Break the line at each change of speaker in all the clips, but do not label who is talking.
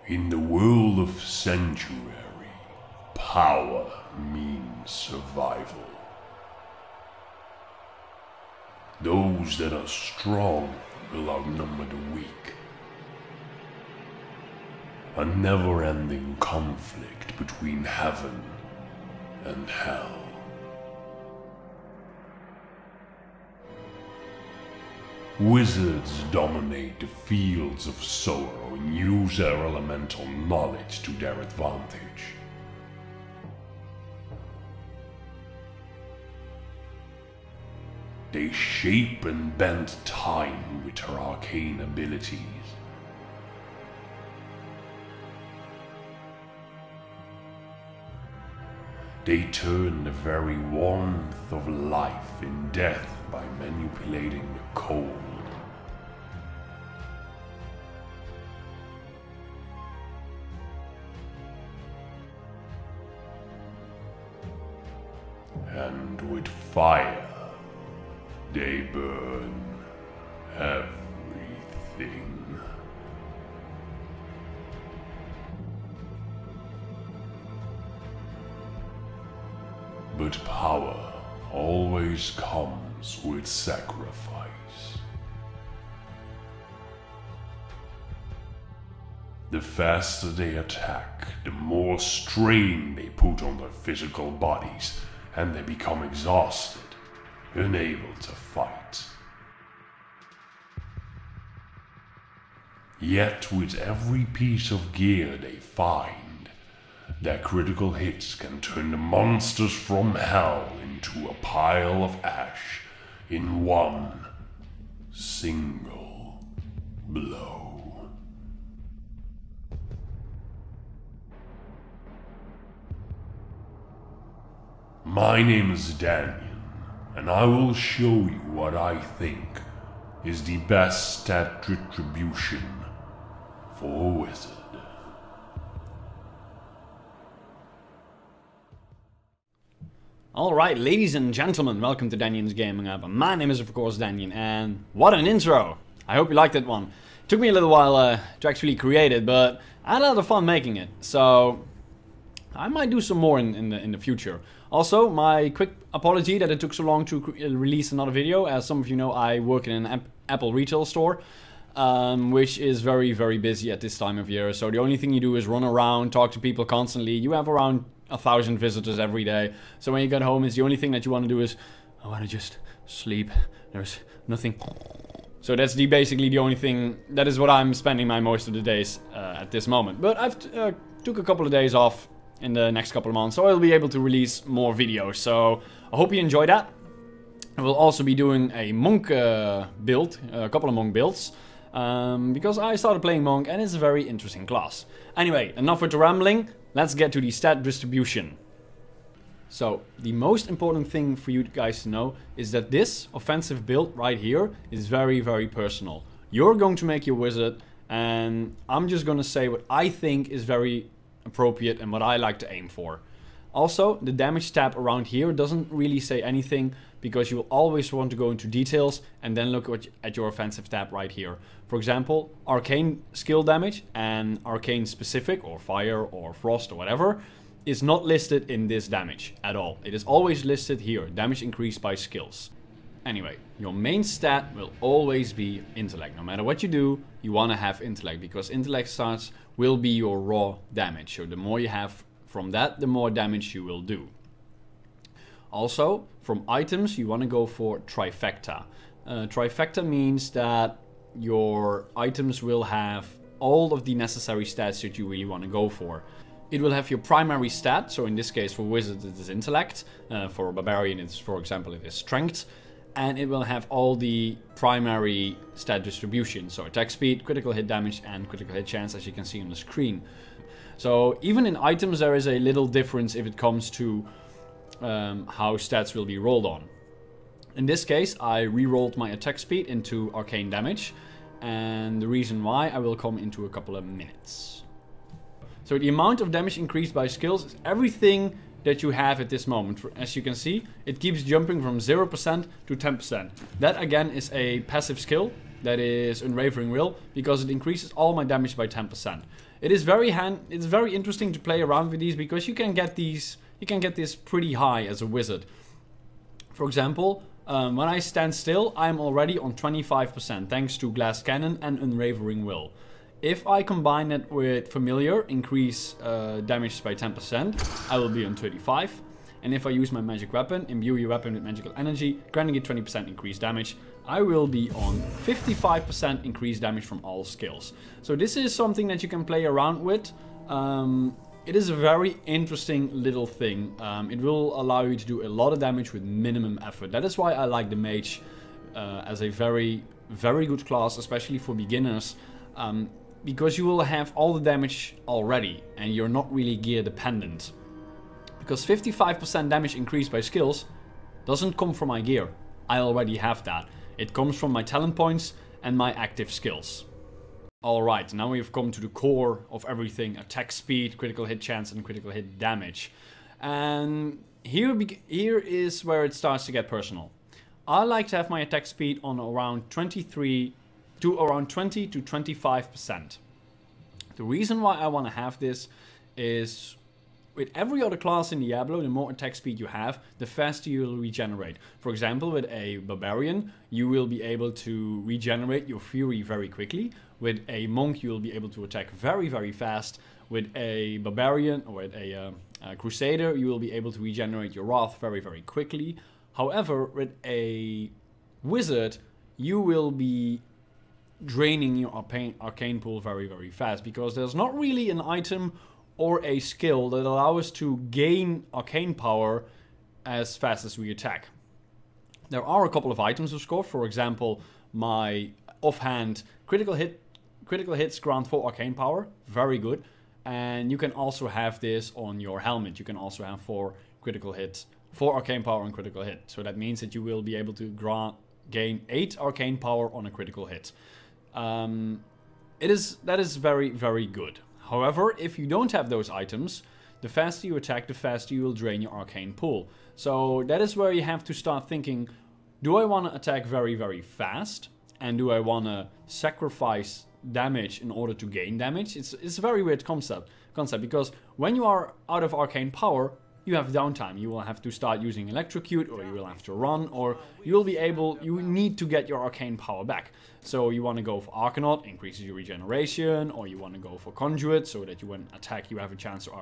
In the world of Sanctuary, power means survival. Those that are strong will outnumber the weak. A never-ending conflict between heaven and hell. Wizards dominate the fields of sorrow and use their elemental knowledge to their advantage. They shape and bend time with their arcane abilities. They turn the very warmth of life in death by manipulating the cold. And with fire, they burn everything. But power always comes with sacrifice. The faster they attack, the more strain they put on their physical bodies, and they become exhausted, unable to fight. Yet with every piece of gear they find, their critical hits can turn the monsters from hell into a pile of ash in one single blow. My name is Danion, and I will show you what I think is the best stat distribution for a wizard.
Alright, ladies and gentlemen, welcome to Danion's Gaming Hub. My name is of course Danion, and what an intro! I hope you liked that one. It took me a little while to actually create it, but I had a lot of fun making it, so I might do some more in the future. Also, my quick apology that it took so long to release another video. As some of you know, I work in an Apple retail store, which is very, very busy at this time of year. So the only thing you do is run around, talk to people constantly. You have around 1,000 visitors every day. So when you get home, it's the only thing that you want to do is, I want to just sleep. There's nothing. So that's basically the only thing. That is what I'm spending my most of the days at this moment. But I've took a couple of days off in the next couple of months, so I'll be able to release more videos. So I hope you enjoy that. I will also be doing a monk build, a couple of monk builds, because I started playing monk and it's a very interesting class. Anyway, enough with the rambling. Let's get to the stat distribution. So the most important thing for you guys to know is that this offensive build right here is very, very personal. You're going to make your wizard, and I'm just going to say what I think is very appropriate and what I like to aim for. Also, the damage tab around here doesn't really say anything, because you will always want to go into details and then look at your offensive tab right here. For example, arcane skill damage and arcane specific, or fire or frost or whatever, is not listed in this damage at all. It is always listed here, damage increased by skills. Anyway, your main stat will always be intellect. No matter what you do, you want to have intellect, because intellect stats will be your raw damage. So the more you have from that, the more damage you will do. Also, from items, you want to go for trifecta. Trifecta means that your items will have all of the necessary stats that you really want to go for. It will have your primary stat, so in this case for wizards it is intellect, for barbarian it's, for example, it is strength, and it will have all the primary stat distribution, so attack speed, critical hit damage and critical hit chance, as you can see on the screen. So even in items there is a little difference if it comes to how stats will be rolled on. In this case I re-rolled my attack speed into arcane damage, and the reason why I will come into a couple of minutes. So the amount of damage increased by skills is everything that you have at this moment. As you can see, it keeps jumping from 0% to 10%. That again is a passive skill, that is Unwavering Will, because it increases all my damage by 10%. It is it's very interesting to play around with these, because you can get this pretty high as a wizard. For example, when I stand still, I'm already on 25% thanks to Glass Cannon and Unwavering Will. If I combine it with Familiar, increase damage by 10%, I will be on 35. And if I use my magic weapon, imbue your weapon with magical energy, granting it 20% increased damage, I will be on 55% increased damage from all skills. So this is something that you can play around with. It is a very interesting little thing. It will allow you to do a lot of damage with minimum effort. That is why I like the mage as a very, very good class, especially for beginners. Because you will have all the damage already and you're not really gear dependent. Because 55% damage increased by skills doesn't come from my gear. I already have that. It comes from my talent points and my active skills. Alright, now we've come to the core of everything. Attack speed, critical hit chance and critical hit damage. And here is where it starts to get personal. I like to have my attack speed on around 20 to 25%. The reason why I want to have this is with every other class in Diablo, the more attack speed you have, the faster you will regenerate. For example, with a Barbarian, you will be able to regenerate your Fury very quickly. With a Monk, you will be able to attack very, very fast. With a Barbarian or with a Crusader, you will be able to regenerate your Wrath very, very quickly. However, with a Wizard, you will be draining your arcane pool very, very fast, because there's not really an item or a skill that allows us to gain arcane power as fast as we attack. There are a couple of items of course. For example, my offhand critical hits grant 4 arcane power, very good. And you can also have this on your helmet. You can also have 4 critical hits, 4 arcane power on critical hit. So that means that you will be able to gain 8 arcane power on a critical hit. That is very, very good. However, if you don't have those items, the faster you attack, the faster you will drain your arcane pool. So that is where you have to start thinking, do I want to attack very, very fast? And do I want to sacrifice damage in order to gain damage? It's a very weird concept, because when you are out of arcane power, you have downtime. You will have to start using electrocute, or you will have to run, or you need to get your arcane power back. So you want to go for Arcanaut, increases your regeneration, or you want to go for Conduit, so that you when attack you have a chance to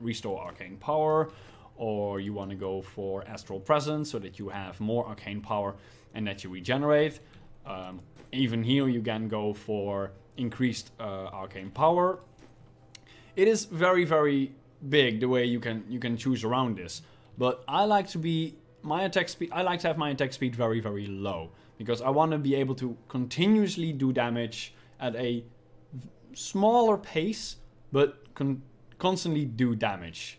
restore arcane power, or you want to go for Astral Presence, so that you have more arcane power and that you regenerate. Even here you can go for increased arcane power. It is very, very big the way you can choose around this, but I like to have my attack speed very, very low, because I want to be able to continuously do damage at a smaller pace, but constantly do damage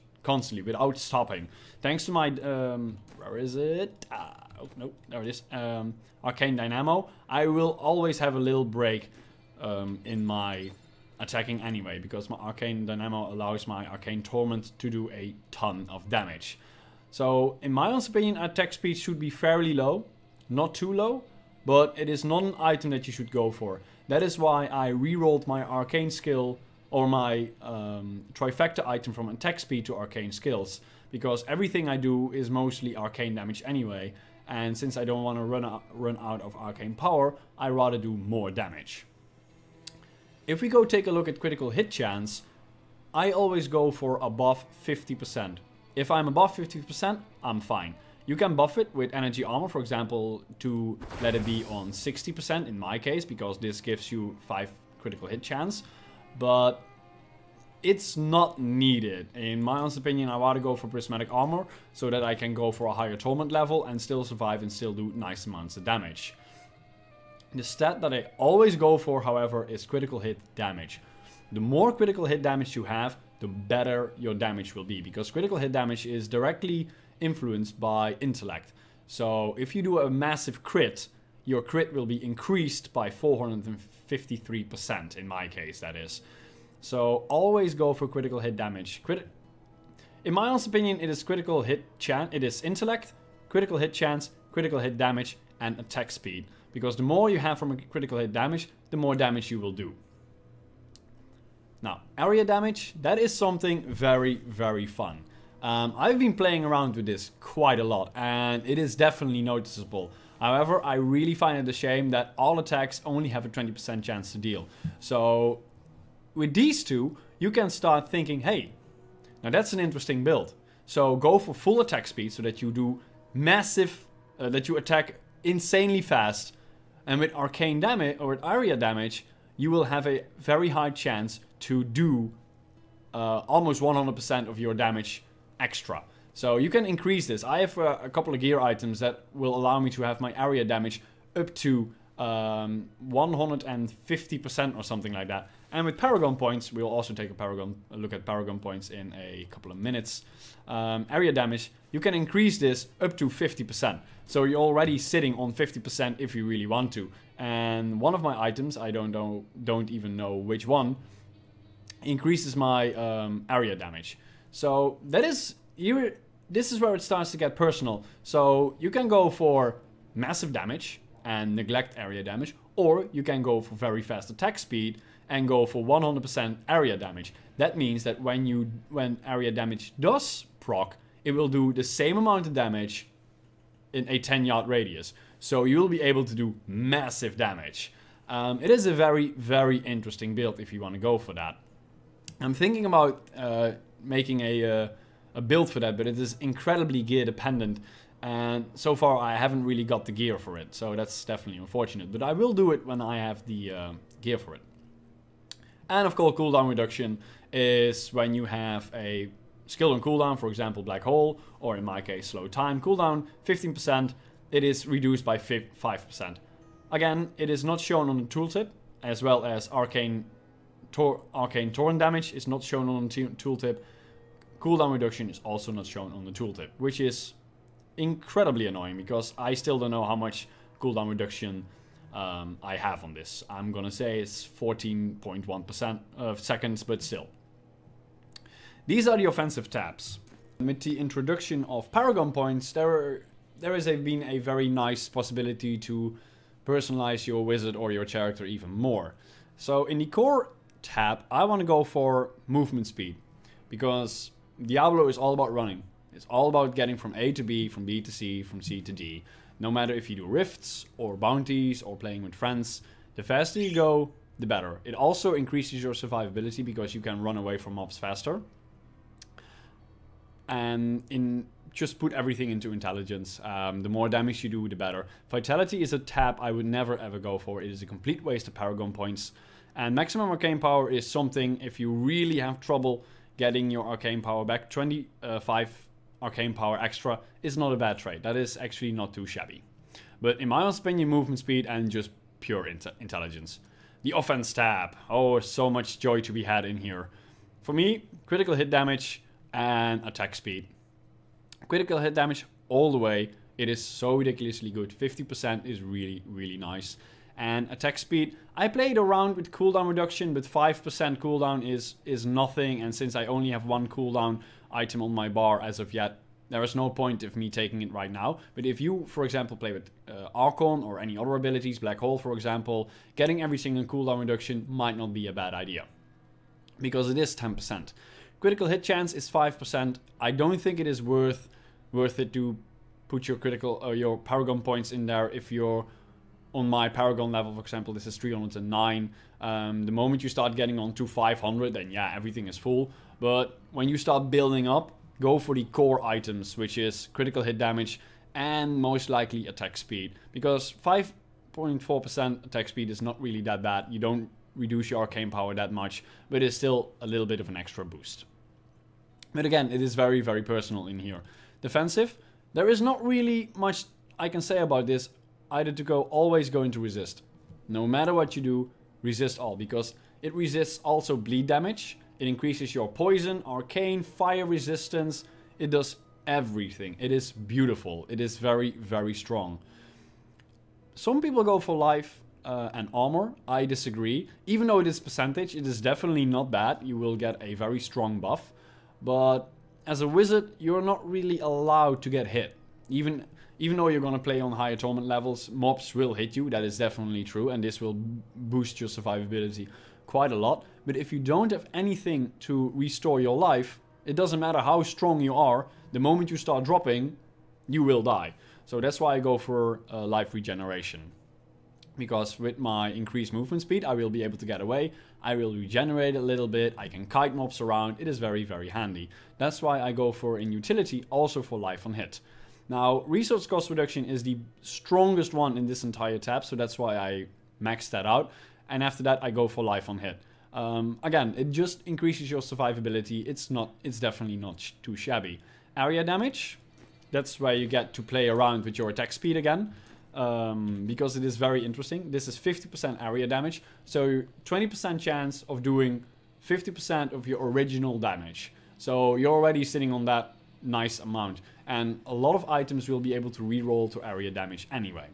without stopping. Thanks to my where is it? Oh no, there it is. Arcane Dynamo. I will always have a little break in my attacking anyway, because my Arcane Dynamo allows my Arcane Torment to do a ton of damage. So in my honest opinion, attack speed should be fairly low, not too low, but it is not an item that you should go for. That is why I re-rolled my Arcane skill, or my trifecta item, from attack speed to Arcane skills, because everything I do is mostly Arcane damage anyway, and since I don't want to run out of Arcane power, I rather do more damage. If we go take a look at critical hit chance, I always go for above 50%. If I'm above 50%, I'm fine. You can buff it with energy armor, for example, to let it be on 60% in my case, because this gives you 5 critical hit chance. But it's not needed. In my honest opinion, I rather go for prismatic armor, so that I can go for a higher torment level and still survive and still do nice amounts of damage. The stat that I always go for, however, is critical hit damage. The more critical hit damage you have, the better your damage will be, because critical hit damage is directly influenced by intellect. So if you do a massive crit, your crit will be increased by 453%, in my case that is. So always go for critical hit damage. In my honest opinion, it is critical hit chance, it is intellect, critical hit chance, critical hit damage, and attack speed. Because the more you have from a critical hit damage, the more damage you will do. Now, area damage, that is something very, very fun. I've been playing around with this quite a lot, and it is definitely noticeable. However, I really find it a shame that all attacks only have a 20% chance to deal. So, with these two, you can start thinking, hey, now that's an interesting build. So go for full attack speed so that you do massive, that you attack insanely fast. And with arcane damage, or with area damage, you will have a very high chance to do almost 100% of your damage extra. So you can increase this. I have a couple of gear items that will allow me to have my area damage up to 150% or something like that. And with Paragon points, we'll also take a look at Paragon points in a couple of minutes. Area damage, you can increase this up to 50%. So you're already sitting on 50% if you really want to. And one of my items, I don't even know which one, increases my area damage. So that is here. This is where it starts to get personal. So you can go for massive damage and neglect area damage, or you can go for very fast attack speed and go for 100% area damage. That means that when area damage does proc, it will do the same amount of damage in a 10-yard radius. So you'll be able to do massive damage. It is a very, very interesting build if you want to go for that. I'm thinking about making a build for that, but it is incredibly gear dependent. And so far I haven't really got the gear for it, so that's definitely unfortunate. But I will do it when I have the gear for it. And of course, cooldown reduction is when you have a skill on cooldown, for example, Black Hole, or in my case, Slow Time cooldown, 15%, it is reduced by 5%. Again, it is not shown on the tooltip, as well as Arcane Torrent damage is not shown on the tooltip. Cooldown reduction is also not shown on the tooltip, which is incredibly annoying because I still don't know how much cooldown reduction I have on this. I'm gonna say it's 14.1% of seconds, but still. These are the offensive tabs. With the introduction of Paragon points, there has been a very nice possibility to personalize your wizard or your character even more. So in the core tab, I want to go for movement speed, because Diablo is all about running. It's all about getting from A to B, from B to C, from C to D. No matter if you do rifts or bounties or playing with friends, the faster you go, the better. It also increases your survivability because you can run away from mobs faster. And just put everything into intelligence. The more damage you do, the better. Vitality is a tab I would never ever go for. It is a complete waste of Paragon points. And maximum arcane power is something, if you really have trouble getting your arcane power back, 25 arcane power extra is not a bad trade. That is actually not too shabby. But in my opinion, movement speed and just pure intelligence. The offense tab. Oh, so much joy to be had in here. For me, critical hit damage and attack speed. Critical hit damage all the way. It is so ridiculously good. 50% is really, really nice. And attack speed, I played around with cooldown reduction, but 5% cooldown is nothing. And since I only have one cooldown item on my bar as of yet, there is no point of me taking it right now. But if you, for example, play with Archon or any other abilities, Black Hole for example, getting every single cooldown reduction might not be a bad idea. Because it is 10%. Critical hit chance is 5%. I don't think it is worth it to put your critical or your Paragon points in there if you're on my Paragon level, for example. This is 309. The moment you start getting on to 500, then yeah, everything is full. But when you start building up, go for the core items, which is critical hit damage and most likely attack speed. Because 5.4% attack speed is not really that bad. You don't reduce your arcane power that much, but it's still a little bit of an extra boost. But again, it is very, very personal in here. Defensive, there is not really much I can say about this, either to always go into resist. No matter what you do, resist all, because it resists also bleed damage. It increases your poison, arcane, fire resistance. It does everything. It is beautiful. It is very, very strong. Some people go for life and armor. I disagree. Even though it is percentage, it is definitely not bad. You will get a very strong buff. But as a wizard, you're not really allowed to get hit. Even even though you're gonna play on higher torment levels, mobs will hit you, that is definitely true, and this will boost your survivability quite a lot. But if you don't have anything to restore your life, it doesn't matter how strong you are, the moment you start dropping, you will die. So that's why I go for life regeneration. Because with my increased movement speed, I will be able to get away, I will regenerate a little bit, I can kite mobs around, it is very, very handy. That's why I go for in utility, also for life on hit. Now, resource cost reduction is the strongest one in this entire tab, so that's why I maxed that out. And after that, I go for life on hit. Again, it just increases your survivability. It's definitely not too shabby. Area damage, that's where you get to play around with your attack speed again. Because it is very interesting. This is 50% area damage, so 20% chance of doing 50% of your original damage. So you're already sitting on that nice amount, and a lot of items will be able to reroll to area damage anyway.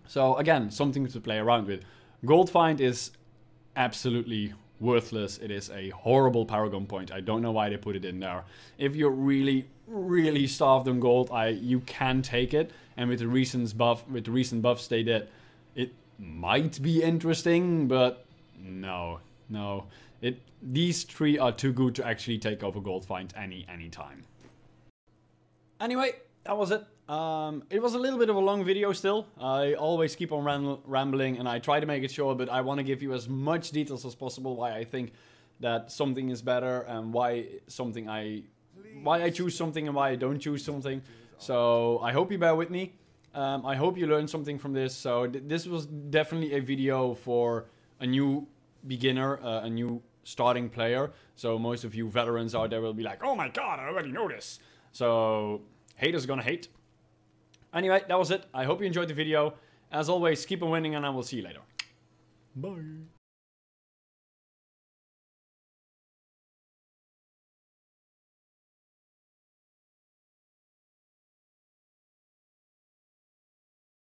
So again, something to play around with. Gold find is absolutely worthless. It is a horrible paragon point. I don't know why they put it in there. If you're really starved on gold, you can take it, and with the recent buffs they did, it might be interesting, but no. These three are too good to actually take over gold find any time. Anyway, that was it. It was a little bit of a long video still. I always keep on rambling and I try to make it short, but I want to give you as much details as possible why I think that something is better and why I choose something and why I don't choose something. So I hope you bear with me. I hope you learned something from this. So this was definitely a video for a new beginner, a new starting player. So most of you veterans out there will be like, oh my god, I already know this. So haters gonna hate. Anyway, that was it. I hope you enjoyed the video. As always, keep on winning and I will see you later. Bye.